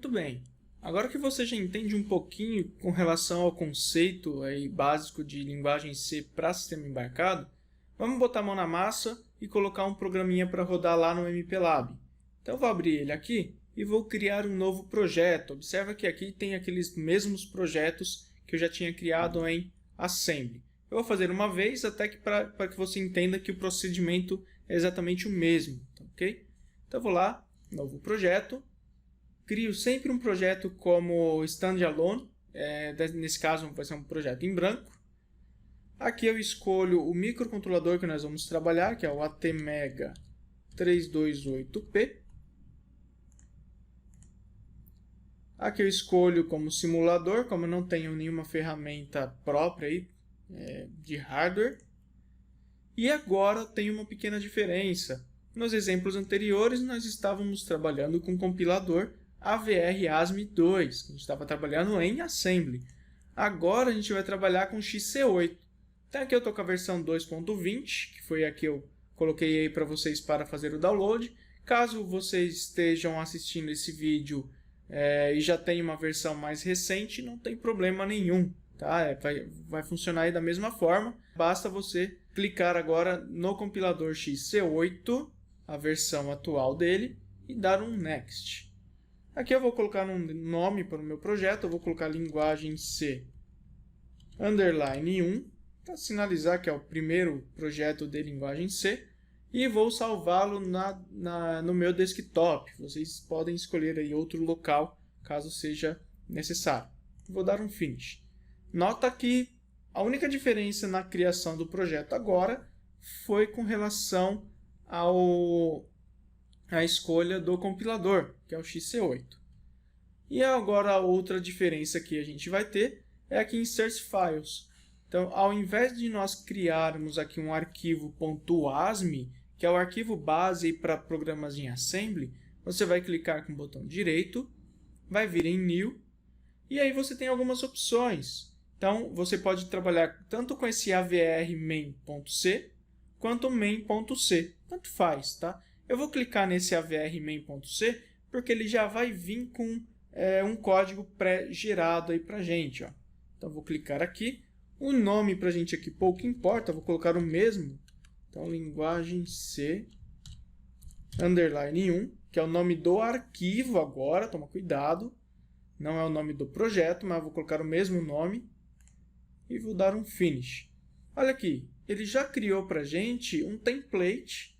Muito bem. Agora que você já entende um pouquinho com relação ao conceito aí básico de linguagem C para sistema embarcado, vamos botar a mão na massa e colocar um programinha para rodar lá no MPLAB. Então eu vou abrir ele aqui e vou criar um novo projeto. Observa que aqui tem aqueles mesmos projetos que eu já tinha criado em Assembly. Eu vou fazer uma vez até que para que você entenda que o procedimento é exatamente o mesmo, ok? Então eu vou lá, novo projeto. Crio sempre um projeto como standalone, nesse caso vai ser um projeto em branco. Aqui eu escolho o microcontrolador que nós vamos trabalhar, que é o ATmega 328P. Aqui eu escolho como simulador, como eu não tenho nenhuma ferramenta própria aí, de hardware. E agora tem uma pequena diferença. Nos exemplos anteriores nós estávamos trabalhando com o compilador AVR-ASM2, que a gente estava trabalhando em Assembly. Agora a gente vai trabalhar com XC8. Então aqui eu estou com a versão 2.20, que foi a que eu coloquei aí para vocês para fazer o download. Caso vocês estejam assistindo esse vídeo e já tenha uma versão mais recente, não tem problema nenhum. Tá? Vai funcionar aí da mesma forma. Basta você clicar agora no compilador XC8, a versão atual dele, e dar um Next. Aqui eu vou colocar um nome para o meu projeto, eu vou colocar linguagem C _1, para sinalizar que é o primeiro projeto de linguagem C, e vou salvá-lo no meu desktop. Vocês podem escolher aí outro local, caso seja necessário. Vou dar um Finish. Nota que a única diferença na criação do projeto agora foi com relação à escolha do compilador, que é o XC8. E agora a outra diferença que a gente vai ter é aqui em Insert Files. Então, ao invés de nós criarmos aqui um arquivo .asm, que é o arquivo base para programas em Assembly, você vai clicar com o botão direito, vai vir em New, e aí você tem algumas opções. Então, você pode trabalhar tanto com esse AVR main.c quanto main.c, tanto faz, tá? Eu vou clicar nesse AVR main.c porque ele já vai vir com um código pré-gerado aí pra gente, ó. Então, vou clicar aqui. O nome pra gente aqui pouco importa, vou colocar o mesmo. Então, linguagem C _1, que é o nome do arquivo agora, toma cuidado. Não é o nome do projeto, mas vou colocar o mesmo nome. E vou dar um Finish. Olha aqui, ele já criou pra gente um template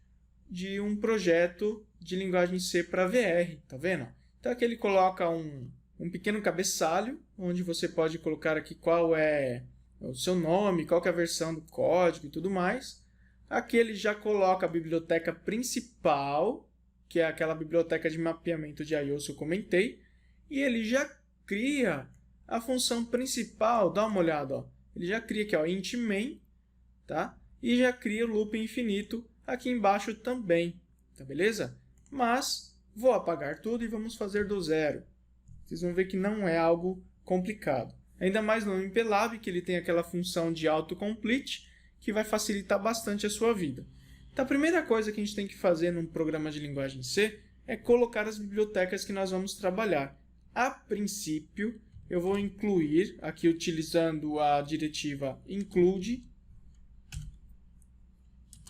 de um projeto de linguagem C para VR, tá vendo? Então aqui ele coloca um pequeno cabeçalho, onde você pode colocar aqui qual é o seu nome, qual que é a versão do código e tudo mais. Aqui ele já coloca a biblioteca principal, que é aquela biblioteca de mapeamento de I/O que eu comentei, e ele já cria a função principal, dá uma olhada, ó. Ele já cria aqui, ó, int main, tá? E já cria o loop infinito aqui embaixo também, tá beleza? Mas vou apagar tudo e vamos fazer do zero. Vocês vão ver que não é algo complicado. Ainda mais no MPLAB, que ele tem aquela função de autocomplete, que vai facilitar bastante a sua vida. Então a primeira coisa que a gente tem que fazer num programa de linguagem C é colocar as bibliotecas que nós vamos trabalhar. A princípio, eu vou incluir, aqui utilizando a diretiva include,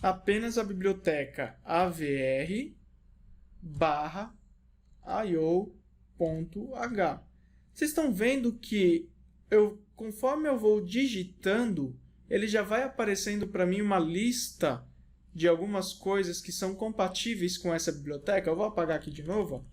apenas a biblioteca avr/io.h. Vocês estão vendo que conforme eu vou digitando, ele já vai aparecendo para mim uma lista de algumas coisas que são compatíveis com essa biblioteca. Eu vou apagar aqui de novo, ó.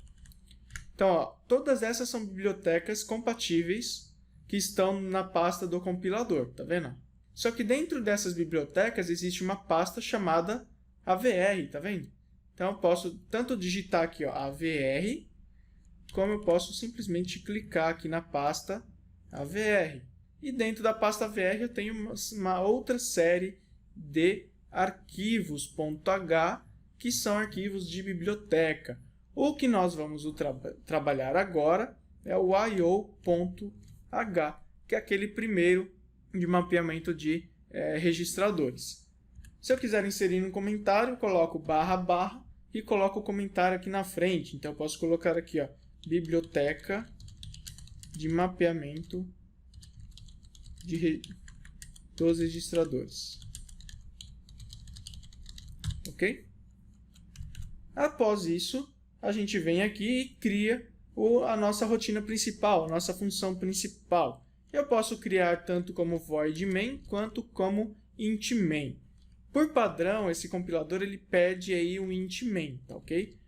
Então, ó, todas essas são bibliotecas compatíveis que estão na pasta do compilador, tá vendo? Só que dentro dessas bibliotecas existe uma pasta chamada AVR, tá vendo? Então eu posso tanto digitar aqui, ó, AVR, como eu posso simplesmente clicar aqui na pasta AVR. E dentro da pasta AVR eu tenho uma outra série de arquivos .h, que são arquivos de biblioteca. O que nós vamos trabalhar agora é o io.h, que é aquele primeiro de mapeamento de registradores. Se eu quiser inserir um comentário, eu coloco // e coloco o comentário aqui na frente. Então eu posso colocar aqui, ó, biblioteca de mapeamento dos registradores. Ok? Após isso, a gente vem aqui e cria a nossa rotina principal, a nossa função principal. Eu posso criar tanto como void main quanto como int main. Por padrão, esse compilador ele pede aí um int main, tá ok?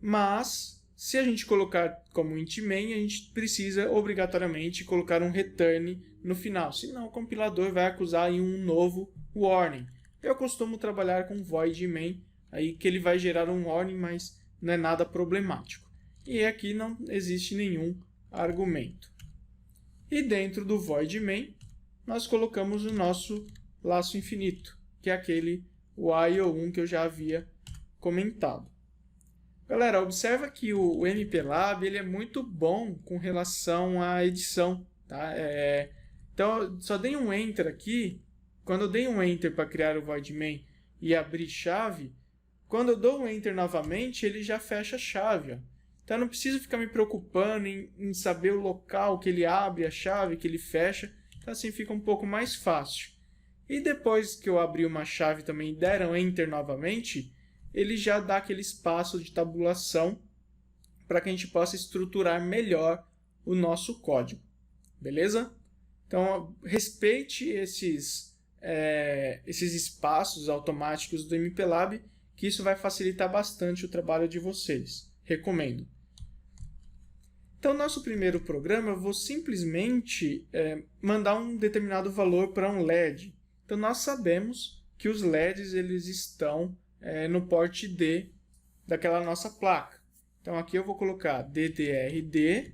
Mas, se a gente colocar como int main, a gente precisa obrigatoriamente colocar um return no final, senão o compilador vai acusar aí um novo warning. Eu costumo trabalhar com void main, aí que ele vai gerar um warning, mas não é nada problemático. E aqui não existe nenhum argumento. E dentro do void main, nós colocamos o nosso laço infinito, que é aquele while1 que eu já havia comentado. Galera, observa que o MPLAB ele é muito bom com relação à edição. Tá? Então, só dei um Enter aqui. Quando eu dei um Enter para criar o void main e abrir chave, quando eu dou um Enter novamente, ele já fecha a chave. Ó. Então, eu não preciso ficar me preocupando em saber o local que ele abre a chave, que ele fecha. Então, assim fica um pouco mais fácil. E depois que eu abrir uma chave também e der um Enter novamente, ele já dá aquele espaço de tabulação para que a gente possa estruturar melhor o nosso código. Beleza? Então, respeite esses espaços automáticos do MPLAB, que isso vai facilitar bastante o trabalho de vocês. Recomendo. Então, nosso primeiro programa, eu vou simplesmente mandar um determinado valor para um LED. Então, nós sabemos que os LEDs eles estão no porte D daquela nossa placa. Então, aqui eu vou colocar DDRD.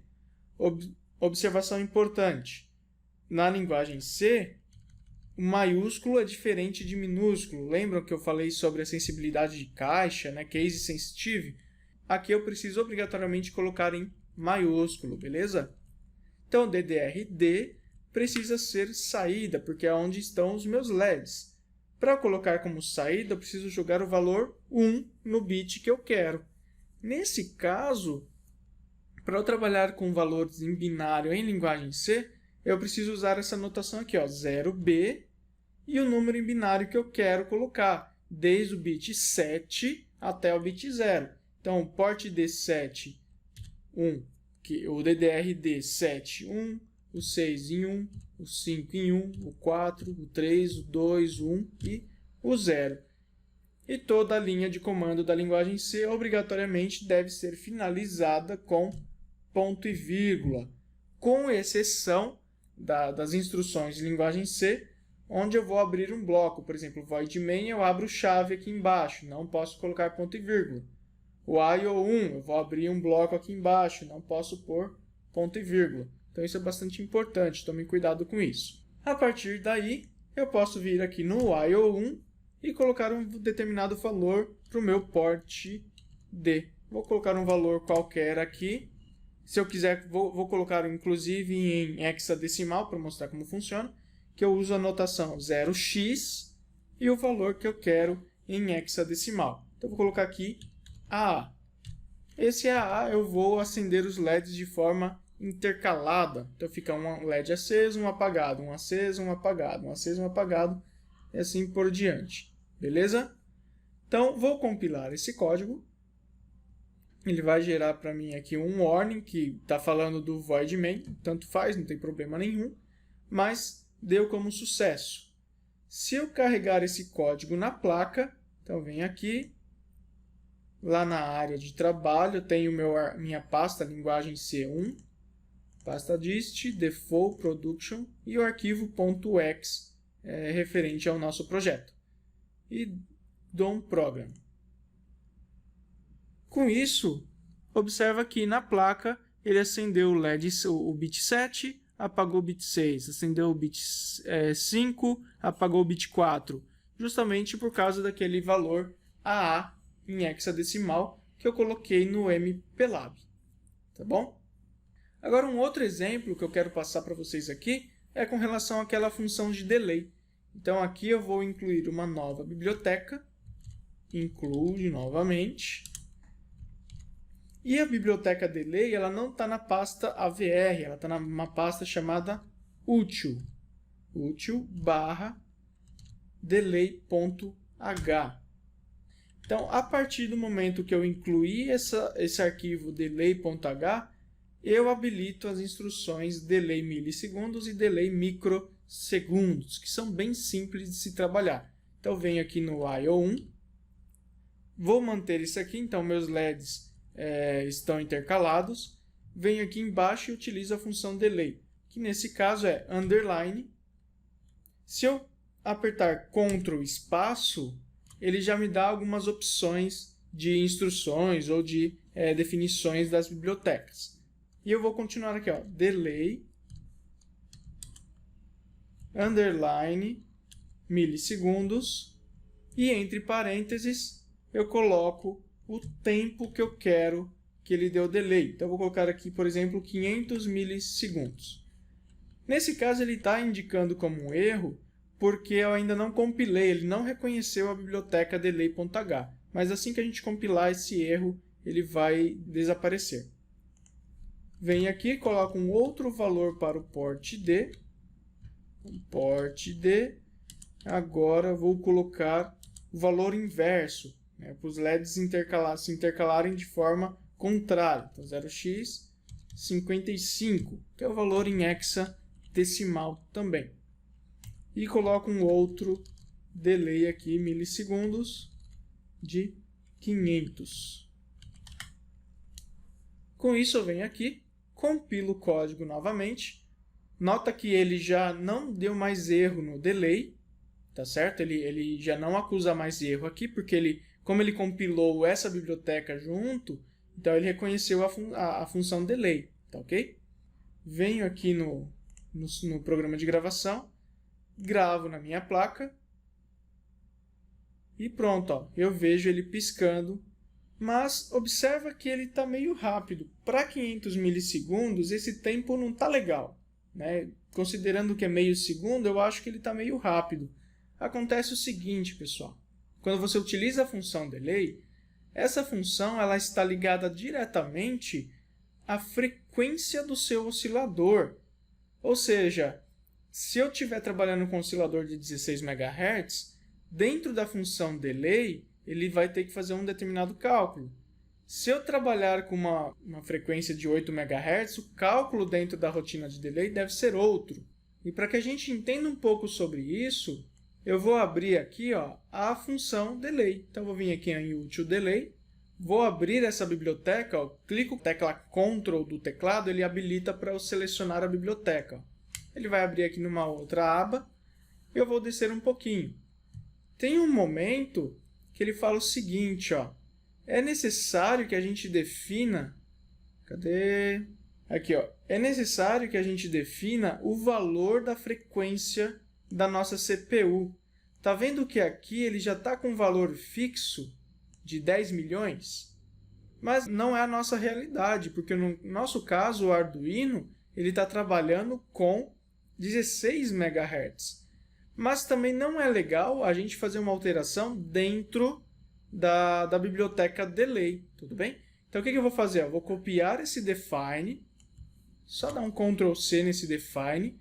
Observação importante. Na linguagem C, o maiúsculo é diferente de minúsculo. Lembram que eu falei sobre a sensibilidade de caixa, né? Case sensitive? Aqui eu preciso obrigatoriamente colocar em maiúsculo, beleza? Então, DDRD precisa ser saída, porque é onde estão os meus LEDs. Para eu colocar como saída, eu preciso jogar o valor 1 no bit que eu quero. Nesse caso, para eu trabalhar com valores em binário em linguagem C, eu preciso usar essa notação aqui, ó, 0b, e o número em binário que eu quero colocar, desde o bit 7 até o bit 0. Então, o port D7, 1, o DDRD 7, 1, o 6 em 1, o 5 em 1, o 4, o 3, o 2, o 1 e o 0. E toda a linha de comando da linguagem C obrigatoriamente deve ser finalizada com ponto e vírgula, com exceção das instruções de linguagem C, onde eu vou abrir um bloco. Por exemplo, void main eu abro chave aqui embaixo, não posso colocar ponto e vírgula. O IO1 eu vou abrir um bloco aqui embaixo, não posso pôr ponto e vírgula. Então isso é bastante importante, tome cuidado com isso. A partir daí, eu posso vir aqui no IO1 e colocar um determinado valor para o meu port D. Vou colocar um valor qualquer aqui. Se eu quiser, vou colocar inclusive em hexadecimal para mostrar como funciona, que eu uso a notação 0x e o valor que eu quero em hexadecimal. Então, vou colocar aqui AA. Esse AA eu vou acender os LEDs de forma intercalada. Então, fica um LED aceso, um apagado, um aceso, um apagado, um aceso, um apagado, e assim por diante. Beleza? Então, vou compilar esse código. Ele vai gerar para mim aqui um warning, que está falando do void main, tanto faz, não tem problema nenhum, mas deu como sucesso. Se eu carregar esse código na placa, então vem aqui, lá na área de trabalho, eu tenho minha pasta linguagem C1, pasta dist, default production e o arquivo .x referente ao nosso projeto. E dou um program. Com isso, observa que na placa ele acendeu o bit 7, apagou o bit 6, acendeu o bit 5, apagou o bit 4, justamente por causa daquele valor AA em hexadecimal que eu coloquei no MPLAB. Tá bom? Agora, um outro exemplo que eu quero passar para vocês aqui é com relação àquela função de delay. Então, aqui eu vou incluir uma nova biblioteca, include novamente, E a biblioteca delay ela não está na pasta AVR, ela está numa pasta chamada útil, delay.h. Então, a partir do momento que eu incluí esse arquivo delay.h, eu habilito as instruções delay milissegundos e delay microsegundos, que são bem simples de se trabalhar. Então, eu venho aqui no IO1, vou manter isso aqui, então meus LEDs estão intercalados. Venho aqui embaixo e utilizo a função delay, que nesse caso é underline. Se eu apertar Ctrl espaço, ele já me dá algumas opções de instruções ou de definições das bibliotecas. E eu vou continuar aqui, ó, delay, underline, milissegundos, e entre parênteses eu coloco o tempo que eu quero que ele dê o delay. Então eu vou colocar aqui, por exemplo, 500 milissegundos. Nesse caso ele está indicando como um erro, porque eu ainda não compilei, ele não reconheceu a biblioteca delay.h. Mas assim que a gente compilar esse erro, ele vai desaparecer. Venho aqui, coloco um outro valor para o port D. Port D. Agora vou colocar o valor inverso, né, para os LEDs se intercalarem de forma contrária. Então 0x55, que é o valor em hexadecimal também. E coloco um outro delay aqui, milissegundos, de 500. Com isso eu venho aqui, compilo o código novamente. Nota que ele já não deu mais erro no delay, tá certo? Ele já não acusa mais erro aqui, porque como ele compilou essa biblioteca junto, então ele reconheceu a função delay, tá ok? Venho aqui no programa de gravação, gravo na minha placa e pronto, ó, eu vejo ele piscando, mas observa que ele está meio rápido. Para 500 milissegundos, esse tempo não está legal, né? Considerando que é meio segundo, eu acho que ele está meio rápido. Acontece o seguinte, pessoal, quando você utiliza a função delay, essa função ela está ligada diretamente à frequência do seu oscilador, ou seja, se eu estiver trabalhando com um oscilador de 16 MHz, dentro da função delay, ele vai ter que fazer um determinado cálculo. Se eu trabalhar com uma frequência de 8 MHz, o cálculo dentro da rotina de delay deve ser outro. E para que a gente entenda um pouco sobre isso, eu vou abrir aqui, ó, a função delay. Então, eu vou vir aqui em útil delay, vou abrir essa biblioteca, ó, clico na tecla Ctrl do teclado, ele habilita para eu selecionar a biblioteca. Ele vai abrir aqui numa outra aba, eu vou descer um pouquinho. Tem um momento que ele fala o seguinte, ó, é necessário que a gente defina, cadê? Aqui, ó, é necessário que a gente defina o valor da frequência da nossa CPU. Tá vendo que aqui ele já está com um valor fixo de 10 milhões? Mas não é a nossa realidade, porque no nosso caso o Arduino ele está trabalhando com 16 MHz. Mas também não é legal a gente fazer uma alteração dentro da biblioteca delay, tudo bem? Então o que eu vou fazer? Eu vou copiar esse define, só dar um Ctrl C nesse define,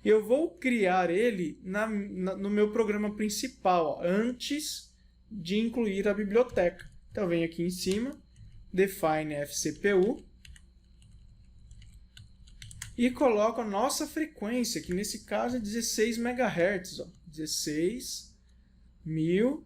e eu vou criar ele no meu programa principal, ó, antes de incluir a biblioteca. Então eu venho aqui em cima, define fcpu, e coloco a nossa frequência, que nesse caso é 16 MHz. Ó. 16.000,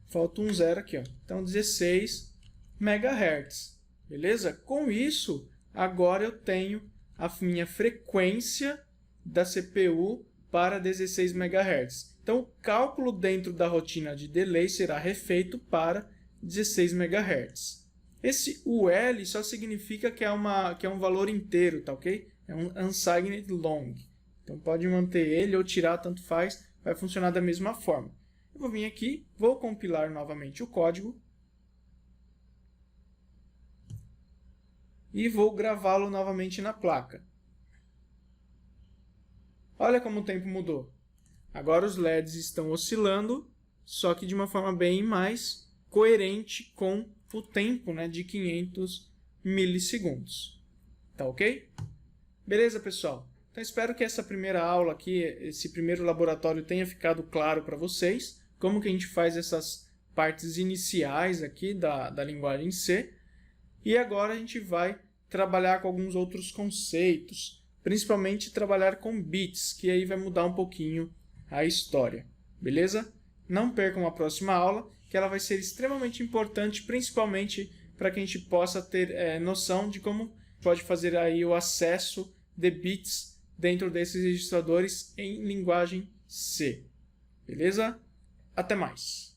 falta um zero aqui. Ó. Então, 16 MHz. Beleza? Com isso, agora eu tenho a minha frequência da CPU para 16 MHz. Então, o cálculo dentro da rotina de delay será refeito para 16 MHz. Esse UL só significa que é um valor inteiro, tá ok? É um unsigned long. Então pode manter ele ou tirar, tanto faz, vai funcionar da mesma forma. Eu vou vir aqui, vou compilar novamente o código e vou gravá-lo novamente na placa. Olha como o tempo mudou. Agora os LEDs estão oscilando, só que de uma forma bem mais coerente com o tempo, né, de 500 milissegundos. Tá ok? Beleza, pessoal? Então espero que essa primeira aula aqui, esse primeiro laboratório tenha ficado claro para vocês, como que a gente faz essas partes iniciais aqui da linguagem C. E agora a gente vai trabalhar com alguns outros conceitos, principalmente trabalhar com bits, que aí vai mudar um pouquinho a história. Beleza? Não percam a próxima aula, que ela vai ser extremamente importante, principalmente para que a gente possa ter noção de como pode fazer aí o acesso de bits dentro desses registradores em linguagem C. Beleza? Até mais!